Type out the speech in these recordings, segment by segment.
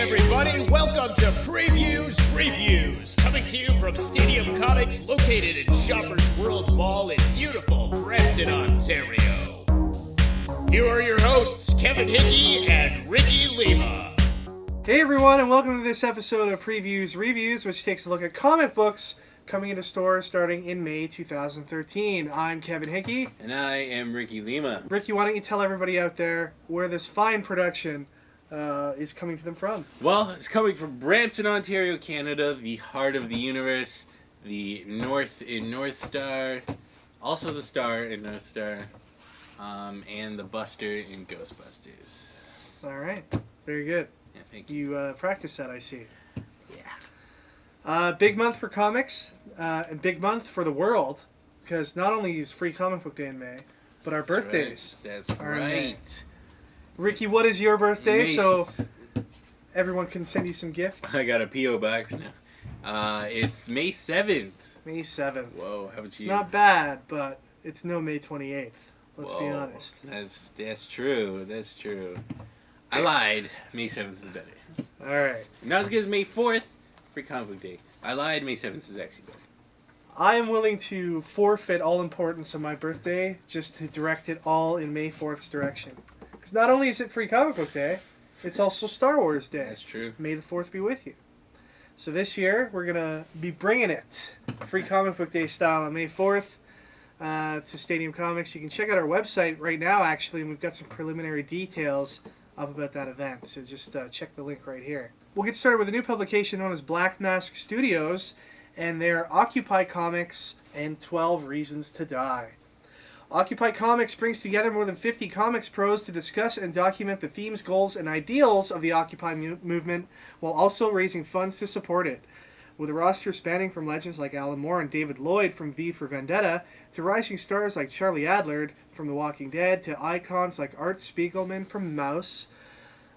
everybody, welcome to Previews Reviews, coming to you from Stadium Comics, located in Shoppers World Mall in beautiful Brampton, Ontario. Here are your hosts, Kevin Hickey and Ricky Lima. Hey everyone, and welcome to this episode of Previews Reviews, which takes a look at comic books coming into stores starting in May 2013. I'm Kevin Hickey. And I am Ricky Lima. Ricky, why don't you tell everybody out there where this fine production is coming to them from? Well, it's coming from Brampton, Ontario, Canada, the heart of the universe, the North in North Star, also the Star in North Star, and the Buster in Ghostbusters. All right, very good. Yeah, thank you. You practice that, I see. Yeah. Big month for comics, and big month for the world, because not only is Free Comic Book Day in May, but our birthdays. Right. That's are in May. right. Ricky, what is your birthday? May So everyone can send you some gifts. I got a P.O. box now. It's May 7th. May 7th. Whoa, how about It's you? not bad, but it's no May 28th. Let's be Whoa, honest. That's true. That's true. I lied. May 7th is better. All right. Not as good as May 4th, Free Comic Book Day. I lied. May 7th is actually better. I am willing to forfeit all importance of my birthday just to direct it all in May 4th's direction. Because not only is it Free Comic Book Day, it's also Star Wars Day. That's true. May the 4th be with you. So this year, we're going to be bringing it Free Comic Book Day style on May 4th to Stadium Comics. You can check out our website right now, actually, and we've got some preliminary details up about that event. So just check the link right here. We'll get started with a new publication known as Black Mask Studios and their Occupy Comics and 12 Reasons to Die. Occupy Comics brings together more than 50 comics pros to discuss and document the themes, goals, and ideals of the Occupy movement while also raising funds to support it. With a roster spanning from legends like Alan Moore and David Lloyd from V for Vendetta to rising stars like Charlie Adler from The Walking Dead to icons like Art Spiegelman from Mouse,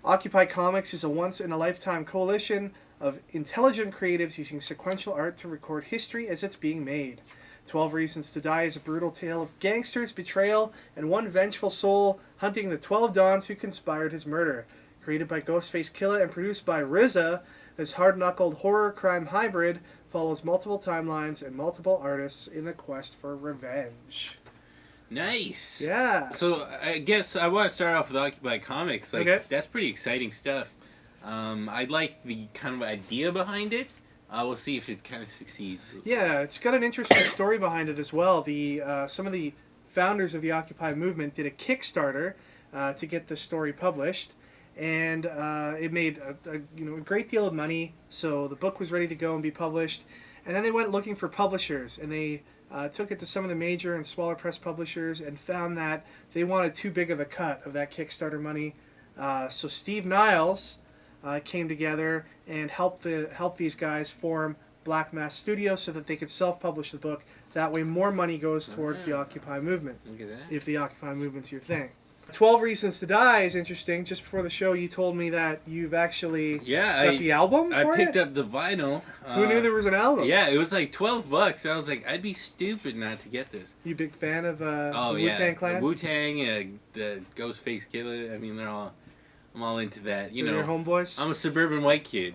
Occupy Comics is a once-in-a-lifetime coalition of intelligent creatives using sequential art to record history as it's being made. 12 Reasons to Die is a brutal tale of gangsters, betrayal, and one vengeful soul hunting the 12 dons who conspired his murder. Created by Ghostface Killah and produced by RZA, this hard-knuckled horror-crime hybrid follows multiple timelines and multiple artists in the quest for revenge. Nice. Yeah. So I guess I want to start off with Occupy Comics. Okay. That's pretty exciting stuff. I like the kind of idea behind it. We'll see if it kind of succeeds. Yeah, it's got an interesting story behind it as well. Some of the founders of the Occupy movement did a Kickstarter to get the story published, and it made a great deal of money. So the book was ready to go and be published, and then they went looking for publishers, and they took it to some of the major and smaller press publishers and found that they wanted too big of a cut of that Kickstarter money. So Steve Niles came together and helped these guys form Black Mask Studios so that they could self-publish the book. That way more money goes towards the Occupy movement, Look at that. if the Occupy movement's your thing. 12 Reasons to Die is interesting. Just before the show, you told me that you've actually got the album for I picked it? up the vinyl. Who knew there was an album? Yeah, it was like $12. I was like, I'd be stupid not to get this. You big fan of the Oh Wu-Tang yeah, Clan? Wu-Tang, the Ghostface Killah. I mean, I'm all into that. You They're know, your homeboys? I'm a suburban white kid.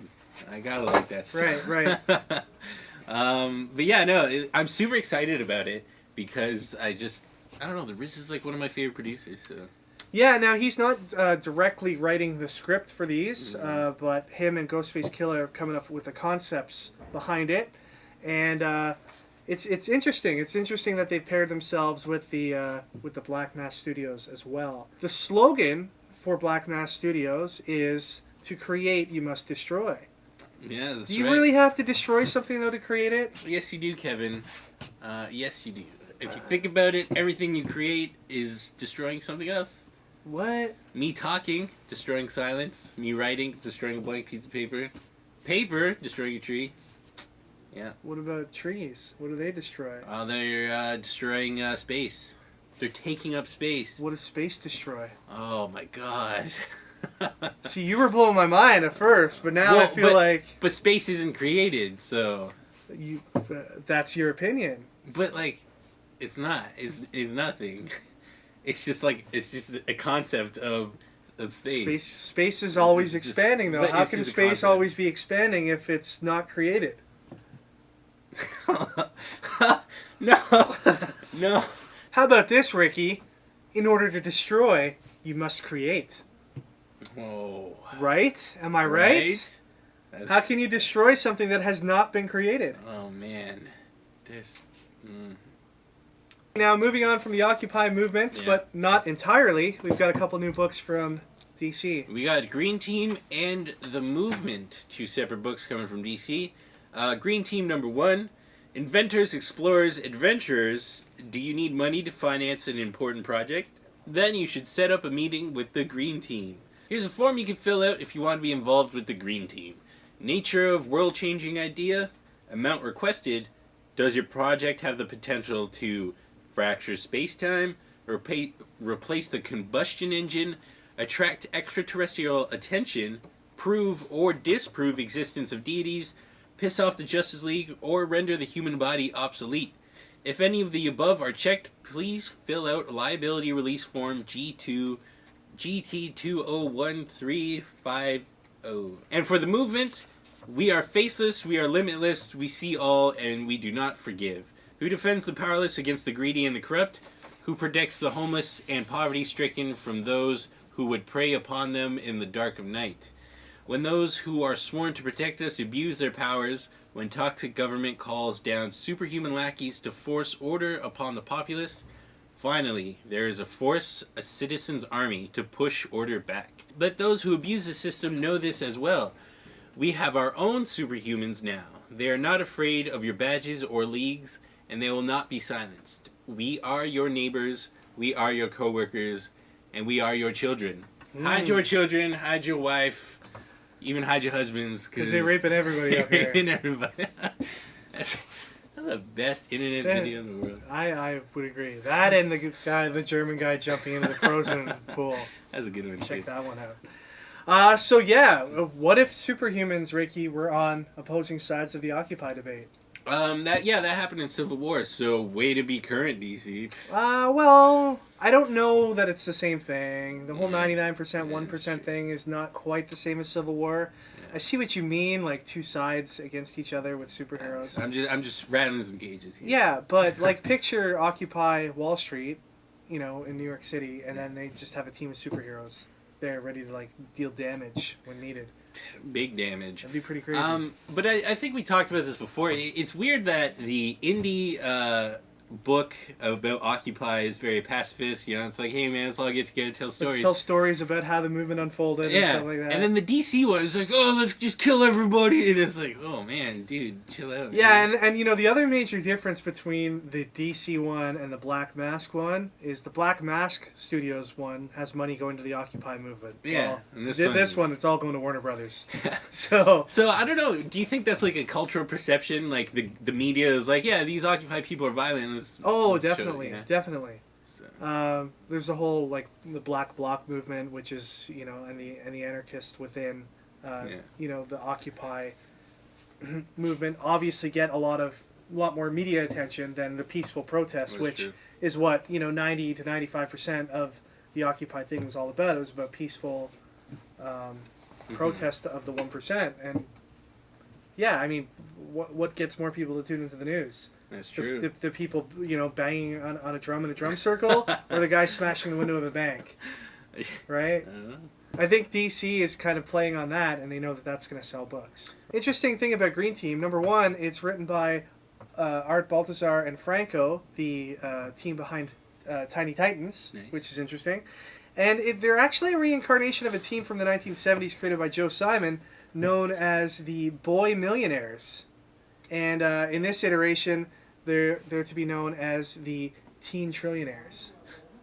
I gotta like that stuff. Right. But yeah, no, I'm super excited about it because I don't know, the Riz is like one of my favorite producers. So. Yeah, now he's not directly writing the script for these, but him and Ghostface Killah are coming up with the concepts behind it, and it's interesting. It's interesting that they've paired themselves with the Black Mask Studios as well. The slogan for Black Mask Studios is "To create, you must destroy." Yeah, that's Do you right. really have to destroy something though to create it? Yes, you do, Kevin. Yes, you do. If you think about it, everything you create is destroying something else. What? Me talking, destroying silence. Me writing, destroying a blank piece of paper. Paper, destroying a tree. Yeah. What about trees? What do they destroy? They're destroying space. They're taking up space. What does space destroy? Oh my god. See, you were blowing my mind at first, but now I feel like But space isn't created, so... that's your opinion. But, like, it's not. It's nothing. It's just a concept of of space. Space is always It's just- expanding, though. but How it's can just a space concept. always be expanding if it's not created? No. No. How about this, Ricky? In order to destroy, you must create. Whoa. Right? Am I right? That's- How can you destroy something that has not been created? Oh, man. This... Now, moving on from the Occupy movement, Yeah. but not entirely, we've got a couple new books from DC. We got Green Team and The Movement, 2 separate books coming from DC. Green Team number 1, Inventors, Explorers, Adventurers. Do you need money to finance an important project? Then you should set up a meeting with the Green Team. Here's a form you can fill out if you want to be involved with the Green Team. Nature of world-changing idea. Amount requested. Does your project have the potential to fracture space-time, replace the combustion engine, attract extraterrestrial attention, prove or disprove existence of deities, piss off the Justice League, or render the human body obsolete? If any of the above are checked, please fill out liability release form G2 GT201350. And for the movement, we are faceless, we are limitless, we see all, and we do not forgive. Who defends the powerless against the greedy and the corrupt? Who protects the homeless and poverty-stricken from those who would prey upon them in the dark of night? When those who are sworn to protect us abuse their powers, when toxic government calls down superhuman lackeys to force order upon the populace, finally, there is a force, a citizen's army, to push order back. Let those who abuse the system know this as well. We have our own superhumans now. They are not afraid of your badges or leagues, and they will not be silenced. We are your neighbors, we are your co-workers, and we are your children. Hide your children, hide your wife, even hide your husbands. Because they're raping everybody up they're here. raping everybody. That's the best internet video in the world. I would agree. That and the German guy jumping into the frozen pool. That's a good one, Check too. that one out. So yeah, what if superhumans, Ricky, were on opposing sides of the Occupy debate? That happened in Civil War, so way to be current, DC. Well, I don't know that it's the same thing. The whole 99%, 1% thing is not quite the same as Civil War. I see what you mean, like two sides against each other with superheroes. I'm just rattling some cages here. Yeah, but like picture Occupy Wall Street, in New York City, and then they just have a team of superheroes there ready to like deal damage when needed. Big damage. That'd be pretty crazy. But I think we talked about this before. It's weird that the indie book about Occupy is very pacifist. It's like, hey man, let's all get together, tell stories. Let's tell stories about how the movement unfolded and stuff like that. And then the DC one is like, oh, let's just kill everybody. And it's like, oh man, dude, chill out. Yeah, dude. and the other major difference between the DC one and the Black Mask one is the Black Mask Studios one has money going to the Occupy movement. Yeah, Well, and this one, it's all going to Warner Brothers. So I don't know. Do you think that's like a cultural perception? Like the media is like, yeah, these Occupy people are violent. Let's show it, definitely, yeah? definitely. So. There's the whole like the Black Bloc movement, which is and the anarchists within the Occupy movement obviously get a lot more media attention than the peaceful protest, which true. is what 90 to 95% of the Occupy thing was all about. It was about peaceful protest of the 1%, and yeah, I mean, what gets more people to tune into the news? That's true. The people, banging on a drum in a drum circle, or the guy smashing the window of a bank, right? I don't know. I think DC is kind of playing on that, and they know that that's going to sell books. Interesting thing about Green Team, number one, it's written by Art Baltazar and Franco, the team behind Tiny Titans, Nice. which is interesting. And they're actually a reincarnation of a team from the 1970s created by Joe Simon, known as the Boy Millionaires. And in this iteration, they're to be known as the Teen Trillionaires.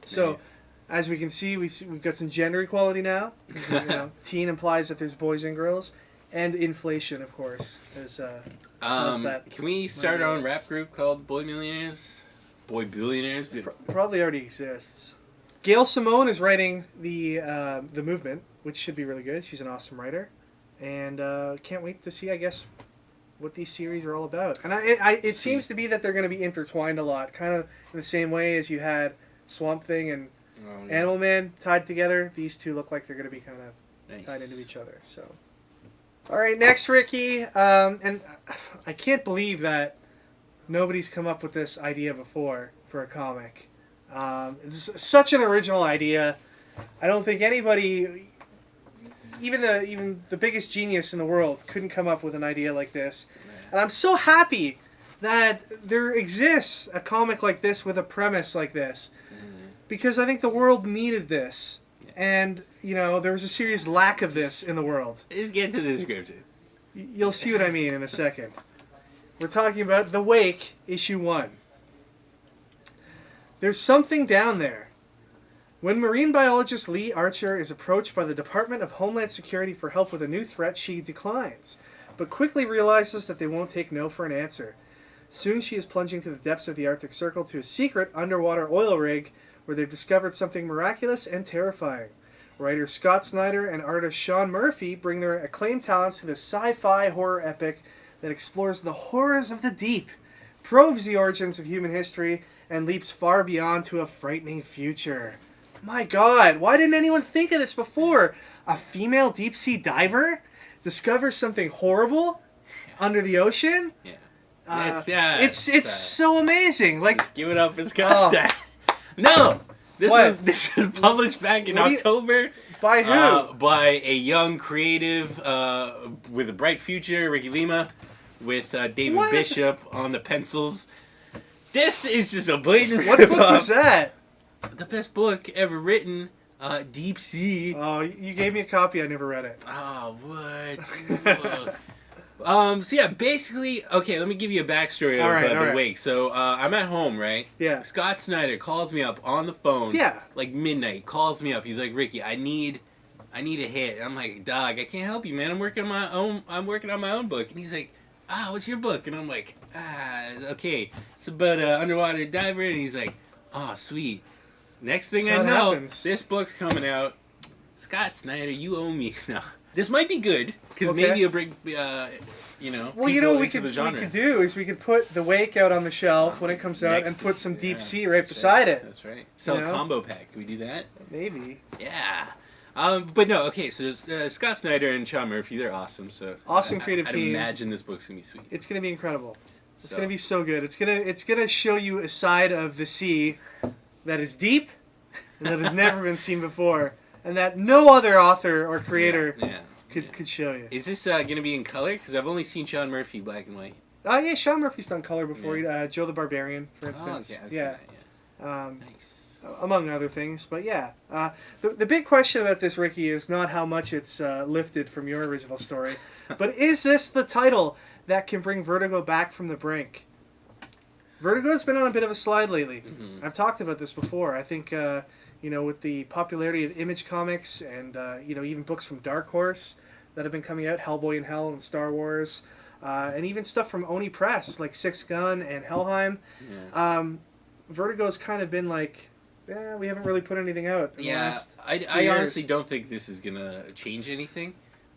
So, Nice. as we can see, we've got some gender equality now. Teen implies that there's boys and girls. And inflation, of course. Can we start our own rap group called Boy Millionaires? Boy Billionaires? Probably already exists. Gail Simone is writing the movement, which should be really good. She's an awesome writer. And can't wait to see, I guess, what these series are all about. And it seems to be that they're going to be intertwined a lot, kind of in the same way as you had Swamp Thing and Oh, yeah. Animal Man tied together. These two look like they're going to be kind of Nice. tied into each other. So, all right, next, Ricky. And I can't believe that nobody's come up with this idea before for a comic. It's such an original idea. I don't think anybody, even the biggest genius in the world, couldn't come up with an idea like this. And I'm so happy that there exists a comic like this with a premise like this, because I think the world needed this. And, you know, there was a serious lack of this in the world. Let's get to the description. You'll see what I mean in a second. We're talking about The Wake, Issue 1. There's something down there. When marine biologist Lee Archer is approached by the Department of Homeland Security for help with a new threat, she declines, but quickly realizes that they won't take no for an answer. Soon she is plunging to the depths of the Arctic Circle to a secret underwater oil rig where they've discovered something miraculous and terrifying. Writer Scott Snyder and artist Sean Murphy bring their acclaimed talents to this sci-fi horror epic that explores the horrors of the deep, probes the origins of human history, and leaps far beyond to a frightening future. My God, why didn't anyone think of this before? A female deep-sea diver discovers something horrible under the ocean? Yeah. It's so amazing. Like, let's give it up for Scott Snyder. No! This was published back in October. By who? By a young creative with a bright future, Ricky Lima, with David Bishop on the pencils. This is just a blatant What book was that? The best book ever written, Deep Sea. Oh, you gave me a copy. I never read it. Oh, what? So yeah, basically, okay, let me give you a backstory of The Wake. So I'm at home, right? Yeah. Scott Snyder calls me up on the phone. Yeah. Like midnight, calls me up. He's like, Ricky, I need a hit. And I'm like, dog, I can't help you, man. I'm working on my own book. And he's like, what's your book? And I'm like, okay. It's about an underwater diver. And he's like, oh, sweet. Next thing I know, this book's coming out. Scott Snyder, you owe me. No. This might be good, because maybe it'll bring, well, you know what we could do is we could put The Wake out on the shelf when it comes out and put some Deep Sea right beside it. That's right. Sell a combo pack. Can we do that? Maybe. Yeah. But no, okay, so Scott Snyder and Sean Murphy, they're awesome. So awesome creative I'd team. imagine this book's going to be sweet. It's going to be incredible. It's going to be so good. It's gonna show you a side of the sea that is deep and that has never been seen before, and that no other author or creator could show you. Is this going to be in color? Because I've only seen Sean Murphy black and white. Oh yeah, Sean Murphy's done color before. Joe the Barbarian, for instance. Oh, okay. Nice. Among other things, but yeah. The big question about this, Ricky, is not how much it's lifted from your original story, but is this the title that can bring Vertigo back from the brink? Vertigo's been on a bit of a slide lately. Mm-hmm. I've talked about this before. I think, with the popularity of Image Comics and, even books from Dark Horse that have been coming out, Hellboy in Hell and Star Wars, and even stuff from Oni Press, like Six Gun and Helheim. Yeah. Vertigo's kind of been like, we haven't really put anything out. I honestly don't think this is going to change anything.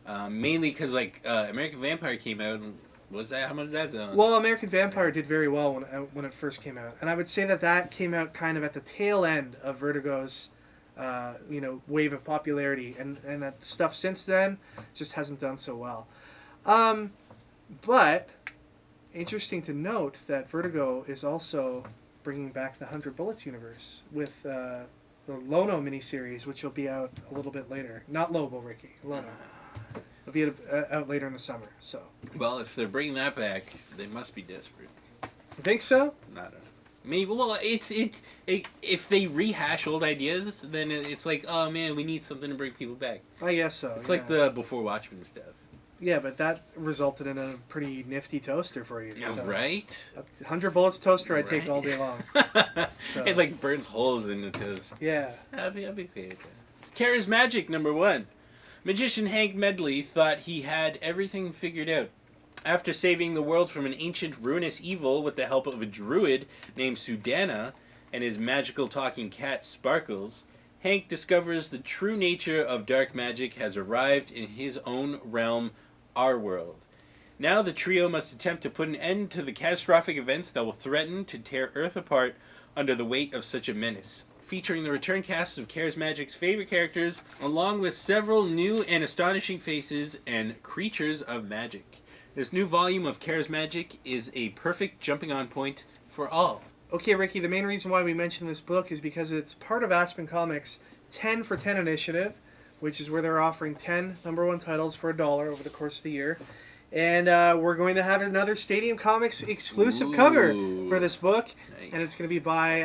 Mainly because, American Vampire came out and how much is that selling? Well, American Vampire did very well when it first came out, and I would say that came out kind of at the tail end of Vertigo's, wave of popularity, and that the stuff since then just hasn't done so well. But interesting to note that Vertigo is also bringing back the 100 Bullets universe with the Lono miniseries, which will be out a little bit later. Not Lobo, Ricky. Lono. It'll be out later in the summer. So. Well, if they're bringing that back, they must be desperate. You think so? I don't know. Maybe. Well, if they rehash old ideas, then it's like, oh man, we need something to bring people back. I guess so. It's like the Before Watchmen stuff. Yeah, but that resulted in a pretty nifty toaster for you. Yeah, so. Right? 100 Bullets toaster I take all day long. So. It burns holes in the toast. Yeah. I'll be paid. Charismagic #1. Magician Hank Medley thought he had everything figured out. After saving the world from an ancient ruinous evil with the help of a druid named Sudana and his magical talking cat Sparkles, Hank discovers the true nature of dark magic has arrived in his own realm, our world. Now the trio must attempt to put an end to the catastrophic events that will threaten to tear Earth apart under the weight of such a menace. featuring the return cast of Charismagic's favorite characters, along with several new and astonishing faces and creatures of magic. This new volume of Charismagic is a perfect jumping-on point for all. Okay, Ricky, the main reason why we mentioned this book is because it's part of Aspen Comics' 10 for 10 initiative, which is where they're offering 10 #1 titles for $1 over the course of the year. And we're going to have another Stadium Comics exclusive cover for this book. Nice. And it's going to be by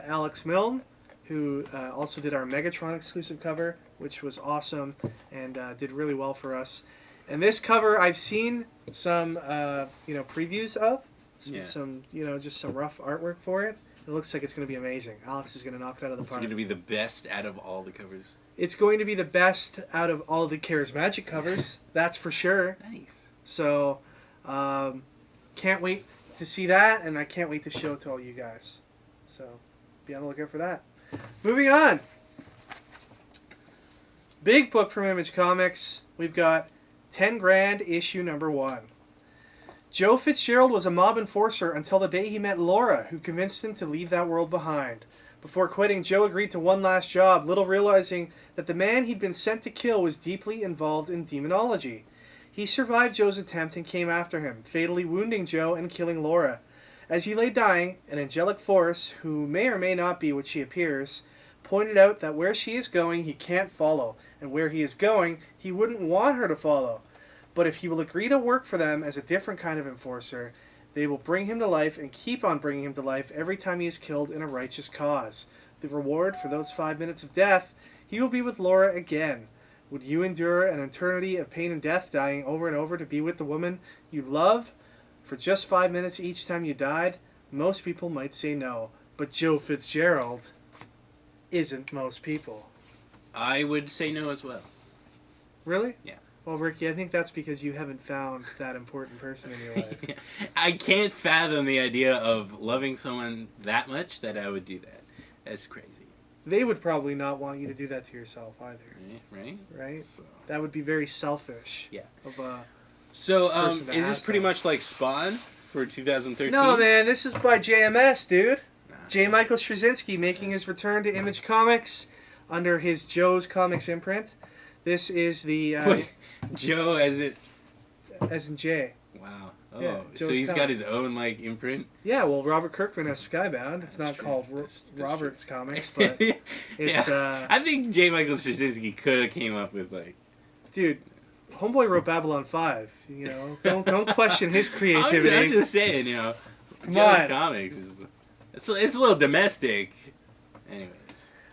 Alex Milne, who also did our Megatron exclusive cover, which was awesome and did really well for us. And this cover, I've seen some previews of, some just some rough artwork for it. It looks like it's going to be amazing. Alex is going to knock it out of the park. It's going to be the best out of all the covers. It's going to be the best out of all the Charismagic covers, that's for sure. Nice. So, can't wait to see that, and I can't wait to show it to all you guys. So, be on the lookout for that. Moving on. Big book from Image Comics. We've got 10 Grand issue #1. Joe Fitzgerald was a mob enforcer until the day he met Laura, who convinced him to leave that world behind. Before quitting, Joe agreed to one last job, little realizing that the man he'd been sent to kill was deeply involved in demonology. He survived Joe's attempt and came after him, fatally wounding Joe and killing Laura. As he lay dying, an angelic force, who may or may not be what she appears, pointed out that where she is going he can't follow, and where he is going he wouldn't want her to follow. But if he will agree to work for them as a different kind of enforcer, they will bring him to life and keep on bringing him to life every time he is killed in a righteous cause. The reward for those 5 minutes of death, he will be with Laura again. Would you endure an eternity of pain and death, dying over and over to be with the woman you love for just 5 minutes each time you died? Most people might say no, but Joe Fitzgerald isn't most people. I would say no as well. Really? Yeah. Well, Ricky, I think that's because you haven't found that important person in your life. I can't fathom the idea of loving someone that much that I would do that. That's crazy. They would probably not want you to do that to yourself either. Right? Right? So. That would be very selfish. Yeah. So, is this pretty much like Spawn for 2013? No, man, this is by JMS, dude. J. Michael Straczynski making his return to Image Comics under his Joe's Comics imprint. This is the... Wait, Joe as in J. Wow. Oh, Yeah, so Joe's he's got Comics. his own, imprint? Yeah, well, Robert Kirkman has Skybound. It's That's not true. called That's Robert's true. Comics, but it's... I think J. Michael Straczynski could have came up with, Dude, Homeboy wrote Babylon 5. Don't question his creativity. I'm just saying, Come Joe's on. Comics it's a little domestic. Anyways.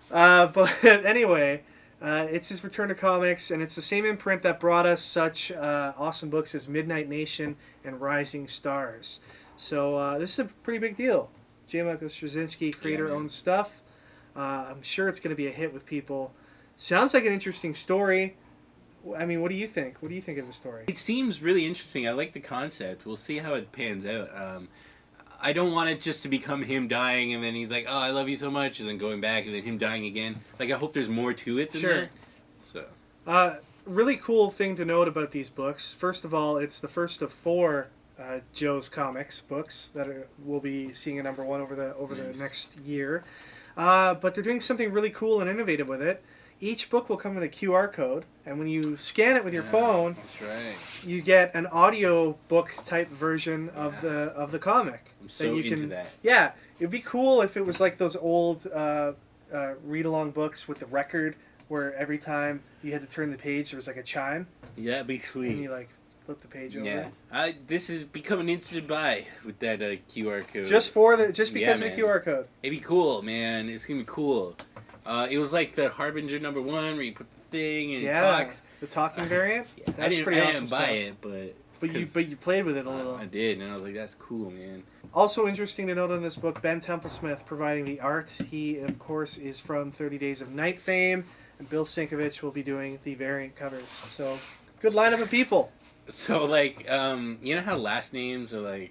But anyway, it's his return to comics, and it's the same imprint that brought us such awesome books as Midnight Nation and Rising Stars. So this is a pretty big deal. J. Michael Straczynski, creator-owned stuff. I'm sure it's going to be a hit with people. Sounds like an interesting story. I mean, what do you think? What do you think of the story? It seems really interesting. I like the concept. We'll see how it pans out. I don't want it just to become him dying and then he's like, oh, I love you so much, and then going back and then him dying again. I hope there's more to it than that. So. Really cool thing to note about these books. First of all, it's the first of 4 Joe's Comics books that we'll be seeing a #1 over the next year. But they're doing something really cool and innovative with it. Each book will come with a QR code, and when you scan it with your phone, That's right. you get an audio book type version of the comic. I'm so into that. Yeah, it'd be cool if it was like those old read along books with the record, where every time you had to turn the page, there was like a chime. Yeah, that'd be sweet. And you flip the page over. Yeah, this has become an instant buy with that QR code. Just because of the QR code. It'd be cool, man. It's gonna be cool. It was like the Harbinger #1 where you put the thing and it talks. The talking variant. Yeah, That's I pretty didn't awesome buy stuff. it, but you played with it a little. I did, and I was like, that's cool, man. Also interesting to note in this book, Ben Templesmith providing the art. He, of course, is from 30 Days of Night fame, and Bill Sienkiewicz will be doing the variant covers. So, good lineup of people. So, you know how last names are,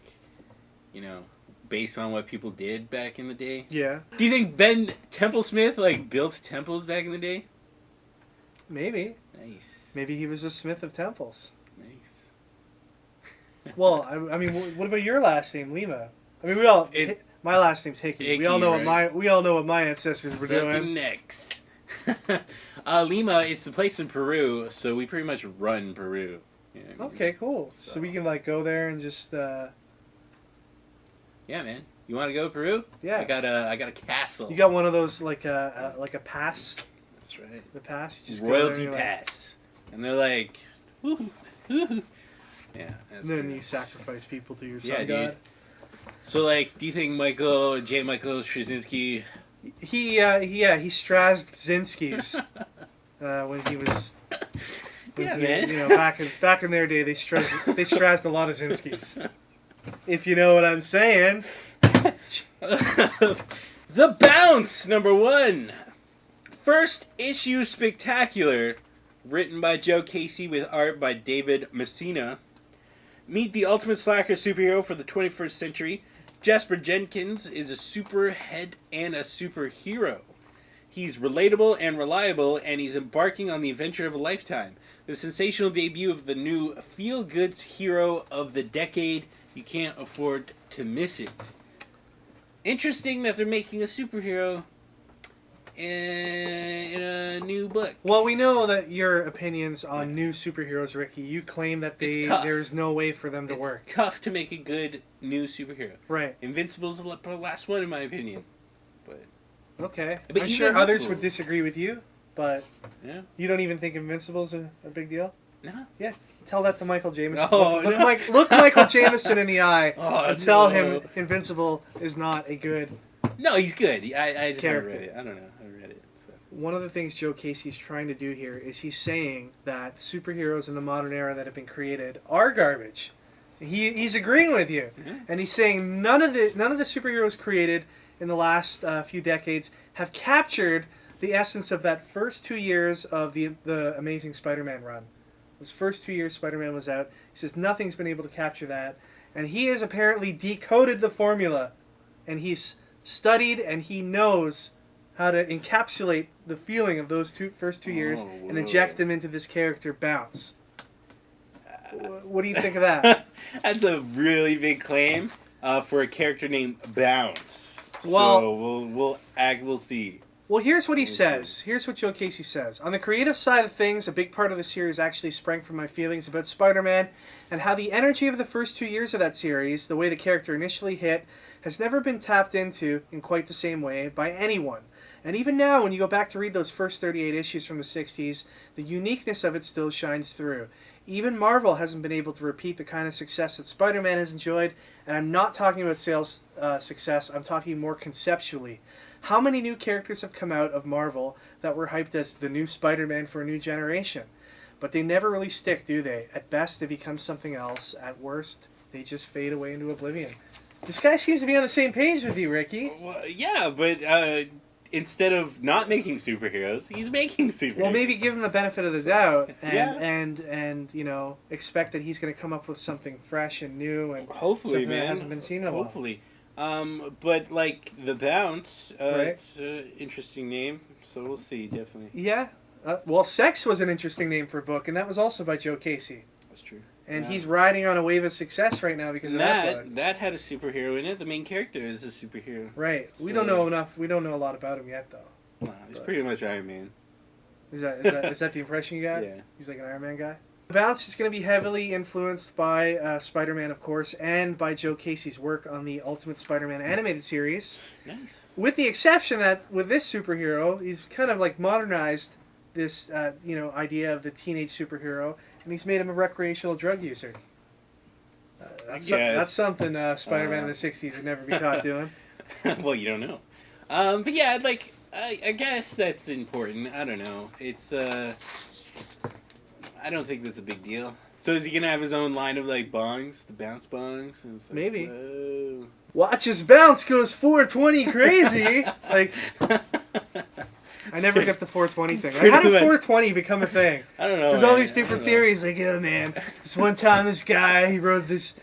based on what people did back in the day? Yeah. Do you think Ben Templesmith, built temples back in the day? Maybe. Nice. Maybe he was a smith of temples. Nice. Well, I mean, what about your last name, Lima? I mean, we all... My last name's Hickey. Hickey, we all know right? what my ancestors were Sucking doing. necks. Lima, it's a place in Peru, so we pretty much run Peru. You know what I mean? Okay, cool. So we can like go there and just. Yeah, man. You want to go to Peru? Yeah. I got a castle. You got one of those like a pass. That's right. The pass. You just Royalty go there and pass, and they're like, woo, woo. Yeah. That's then pretty you nice. sacrifice people to your Yeah, sun dude. god. So, like, do you think J. Michael Straczynski... He strazzed Zinskis when he was. Yeah, man. You know, back in their day, they strazzed a lot of Zinskis. If you know what I'm saying. The Bounce, #1. First issue spectacular, written by Joe Casey with art by David Messina. Meet the ultimate slacker superhero for the 21st century. Jasper Jenkins is a superhead and a superhero. He's relatable and reliable, and he's embarking on the adventure of a lifetime. The sensational debut of the new feel-good hero of the decade. You can't afford to miss it. Interesting that they're making a superhero in a new book. Well, we know that your opinions on new superheroes, Ricky, you claim that there's no way for them to work. It's tough to make a good new superhero. Right. Invincible's the last one, in my opinion. But Okay. But I'm even sure others Invincible- would disagree with you, but yeah, you don't even think Invincible's a big deal? no. Yeah, tell that to Michael Jameson. Oh, Look Michael Jameson in the eye Oh, and tell no. him Invincible is not a good... No, he's good. I just haven't Character. read it. I don't know. I haven't read it. So. One of the things Joe Casey's trying to do here is he's saying that superheroes in the modern era that have been created are garbage. He's agreeing with you, and he's saying none of the superheroes created in the last few decades have captured the essence of that first 2 years of the Amazing Spider-Man run. Those first 2 years Spider-Man was out. He says nothing's been able to capture that, and he has apparently decoded the formula, and he's studied and he knows how to encapsulate the feeling of those first 2 years and inject them into this character Bounce. What do you think of that? That's a really big claim for a character named Bounce. Well- So we'll see. Well, here's what he says. Here's what Joe Casey says. On the creative side of things, a big part of the series actually sprang from my feelings about Spider-Man and how the energy of the first 2 years of that series, the way the character initially hit, has never been tapped into in quite the same way by anyone. And even now, when you go back to read those first 38 issues from the 60s, the uniqueness of it still shines through. Even Marvel hasn't been able to repeat the kind of success that Spider-Man has enjoyed, and I'm not talking about sales success, I'm talking more conceptually. How many new characters have come out of Marvel that were hyped as the new Spider-Man for a new generation? But they never really stick, do they? At best, they become something else. At worst, they just fade away into oblivion. This guy seems to be on the same page with you, Ricky. Well, yeah, but instead of not making superheroes, he's making superheroes. Well, maybe give him the benefit of the doubt and Yeah. and you know, expect that he's going to come up with something fresh and new and Hopefully, something man. that hasn't been seen in a while. Hopefully. But like the Bounce, Right. it's an interesting name, so we'll see. Definitely, Yeah. Well, Sex was an interesting name for a book, and that was also by Joe Casey. that's true. And Yeah. he's riding on a wave of success right now because of that book. That had a superhero in it. The main character is a superhero. Right. We So- don't know enough. We don't know a lot about him yet, though. Nah, he's But- pretty much Iron Man. Is that the impression you got? Yeah. He's like an Iron Man guy. Bounce is going to be heavily influenced by Spider-Man, of course, and by Joe Casey's work on the Ultimate Spider-Man animated series. Nice. With the exception that with this superhero, he's kind of like modernized this, idea of the teenage superhero, and he's made him a recreational drug user. guess. That's something Spider-Man in the '60s would never be caught doing. Well, you don't know. But yeah, like I guess that's important. I don't know. It's I don't think that's a big deal. So is he gonna have his own line of like bongs, the bounce bongs? And it's like, Maybe. whoa. Watch his bounce goes 420 crazy. Like, I never get the 420 thing. Like, how did 420 become a thing? I don't know. There's all man. these different I don't know. theories. Like, yeah, man, this one time this guy he rolled this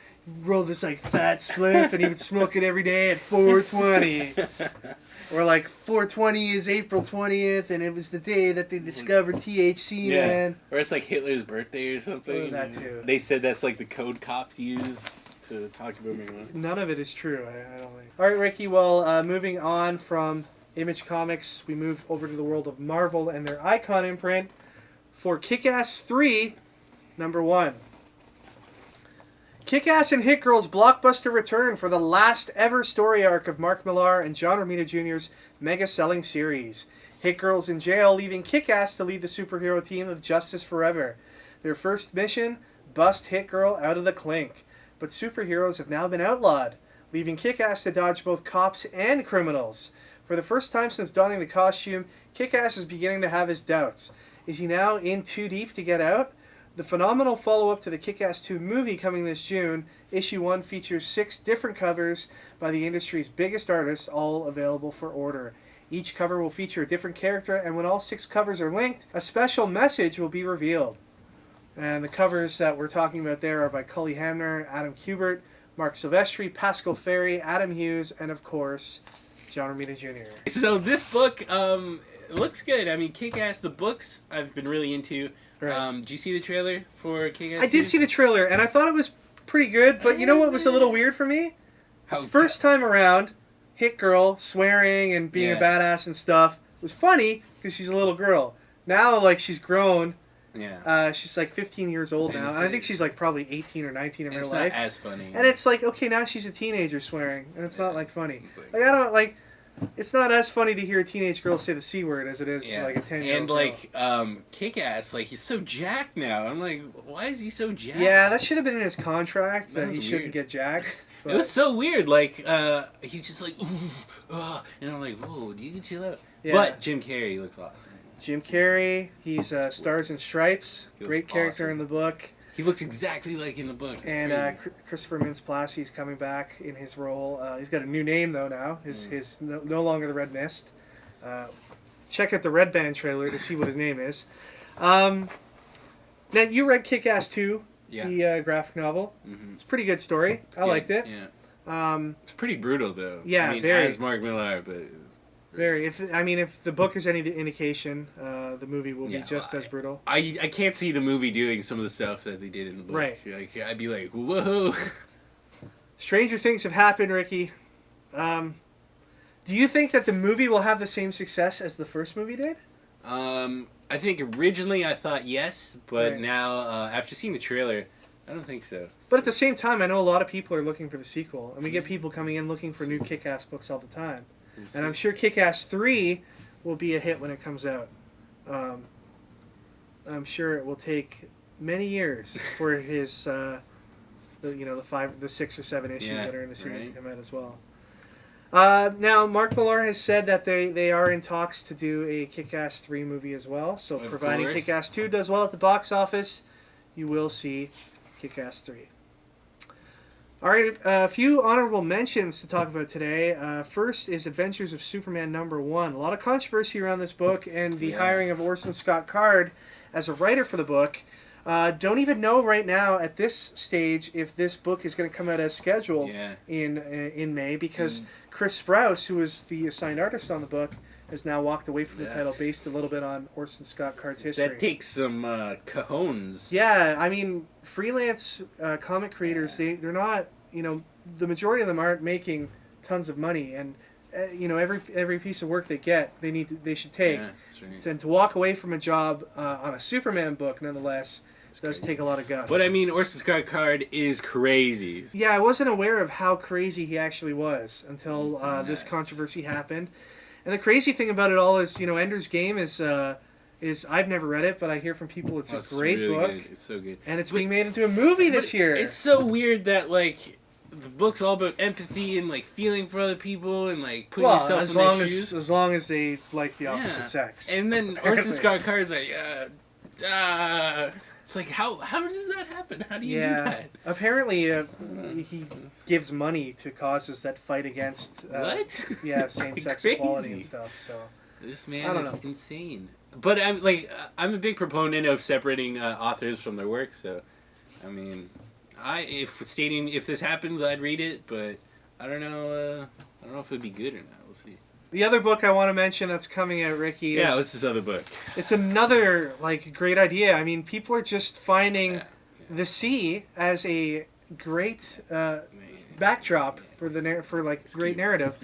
like fat spliff and he would smoke it every day at 420. Or like 420 is April 20th and it was the day that they discovered THC, Yeah. man. Or it's like Hitler's birthday or something. Oh, that too. They said that's like the code cops use to talk about me. None of it is true. I don't think. All right, Ricky. Well, moving on from Image Comics, we move over to the world of Marvel and their Icon imprint for Kick-Ass 3, number 1. Kick-Ass and Hit Girl's blockbuster return for the last ever story arc of Mark Millar and John Romita Jr.'s mega-selling series. Hit Girl's in jail, leaving Kick-Ass to lead the superhero team of Justice Forever. Their first mission, bust Hit Girl out of the clink. But superheroes have now been outlawed, leaving Kick-Ass to dodge both cops and criminals. For the first time since donning the costume, Kick-Ass is beginning to have his doubts. Is he now in too deep to get out? The phenomenal follow-up to the Kick-Ass 2 movie coming this June, issue 1 features 6 different covers by the industry's biggest artists, all available for order. Each cover will feature a different character, and when all 6 covers are linked, a special message will be revealed. And the covers that we're talking about there are by Cully Hamner, Adam Kubert, Mark Silvestri, Pascal Ferry, Adam Hughes, and of course, John Romita Jr. So this book looks good. I mean, Kick-Ass, the books I've been really into. Right. Did you see the trailer for Kick-Ass? I did see the trailer, and I thought it was pretty good, but you know what was a little weird for me? First time around, Hit Girl swearing and being a badass and stuff was funny because she's a little girl. Now, like, she's grown. Yeah. She's like 15 years old now, and I think she's like probably 18 or 19 in real life. It's not as funny. And it's like, okay, now she's a teenager swearing, and it's not like funny. Like, I don't like. It's not as funny to hear a teenage girl say the C word as it is to like a 10-year-old girl. And like Kick-Ass, like he's so jacked now. I'm like, why is he so jacked? Yeah, that should have been in his contract that he shouldn't get jacked. But it was so weird. Like he's just like, and I'm like, whoa, do you chill out? Yeah. But Jim Carrey looks awesome. Jim Carrey, he's Stars and Stripes, great character in the book. He looks exactly like in the book. It's and Christopher Mintz-Plasse, he's coming back in his role. He's got a new name though now. His no longer the Red Mist. Check out the Red Band trailer to see what his name is. Now you read Kick-Ass 2, the graphic novel. Mm-hmm. It's a pretty good story. I liked it. Yeah. It's pretty brutal though. Yeah, I mean, very. As Mark Millar, but. Very. If the book is any indication, the movie will be just as brutal. I can't see the movie doing some of the stuff that they did in the book. Right. Like, I'd be like, whoa. Stranger things have happened, Ricky. Do you think that the movie will have the same success as the first movie did? I think originally I thought yes, but now after seeing the trailer, I don't think so. But at the same time, I know a lot of people are looking for the sequel, and we get people coming in looking for new Kick-Ass books all the time. And I'm sure Kick-Ass 3 will be a hit when it comes out. I'm sure it will take many years for his, the 6 or 7 issues that are in the series to come out as well. Now, Mark Millar has said that they are in talks to do a Kick-Ass 3 movie as well. So providing Kick-Ass 2 does well at the box office, you will see Kick-Ass 3. All right, a few honorable mentions to talk about today. First is Adventures of Superman #1. A lot of controversy around this book and the hiring of Orson Scott Card as a writer for the book. Don't even know right now at this stage if this book is going to come out as scheduled in May because Chris Sprouse, who was the assigned artist on the book, has now walked away from the title based a little bit on Orson Scott Card's history. That takes some cajones. Yeah, I mean, freelance comic creators, they're not, the majority of them aren't making tons of money, and every piece of work they get, they should take. Yeah, that's right. And to walk away from a job on a Superman book, nonetheless, does take a lot of guts. But I mean, Orson Scott Card is crazy. Yeah, I wasn't aware of how crazy he actually was until this controversy happened. And the crazy thing about it all is, Ender's Game is I've never read it, but I hear from people it's a great book. Good. It's so good. And it's being made into a movie this year. It's so weird that, like, the book's all about empathy and, like, feeling for other people and, like, putting yourself in their shoes. As long as they like the opposite sex. And then Orson Scott Card's like, it's like, how does that happen? How do you do that? Apparently, he gives money to causes that fight against same-sex equality and stuff. So this man is insane. But I'm a big proponent of separating authors from their work. So, I mean, if this happens, I'd read it. But I don't know. I don't know if it'd be good or not. We'll see. The other book I want to mention that's coming out, Ricky, is... Yeah, what's this other book? It's another, great idea. I mean, people are just finding the sea as a great backdrop for great narrative.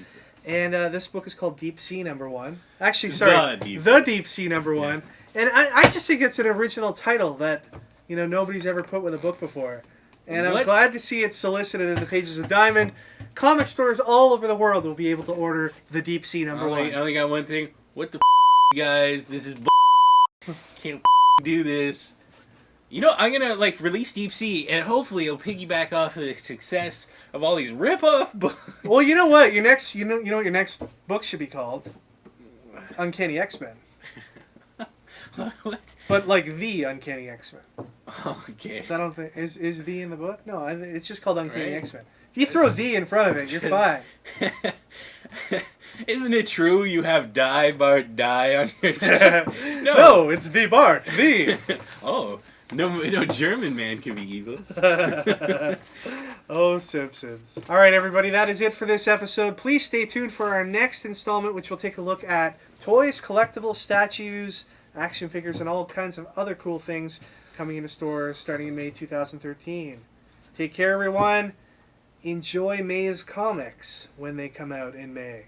And this book is called Deep Sea #1. Actually, sorry, The Deep Sea #1. And I just think it's an original title that nobody's ever put with a book before. And I'm glad to see it solicited in the pages of Diamond. Comic stores all over the world will be able to order The Deep Sea #1. I only got one thing. What the guys? This is can't do this. I'm gonna release Deep Sea, and hopefully it'll piggyback off of the success of all these rip-off books. Well, you know what? Your next, you know what your next book should be called? Uncanny X-Men. What? But the Uncanny X-Men. Okay. So I don't think is the in the book? No, it's just called Uncanny X-Men. If you throw the in front of it, you're fine. Isn't it true you have die Bart die on your chest? No, it's the Bart. The. Oh. No German man can be evil. Oh, Simpsons. All right, everybody, that is it for this episode. Please stay tuned for our next installment, which will take a look at toys, collectibles, statues, action figures, and all kinds of other cool things coming into stores starting in May 2013. Take care, everyone. Enjoy May's comics when they come out in May.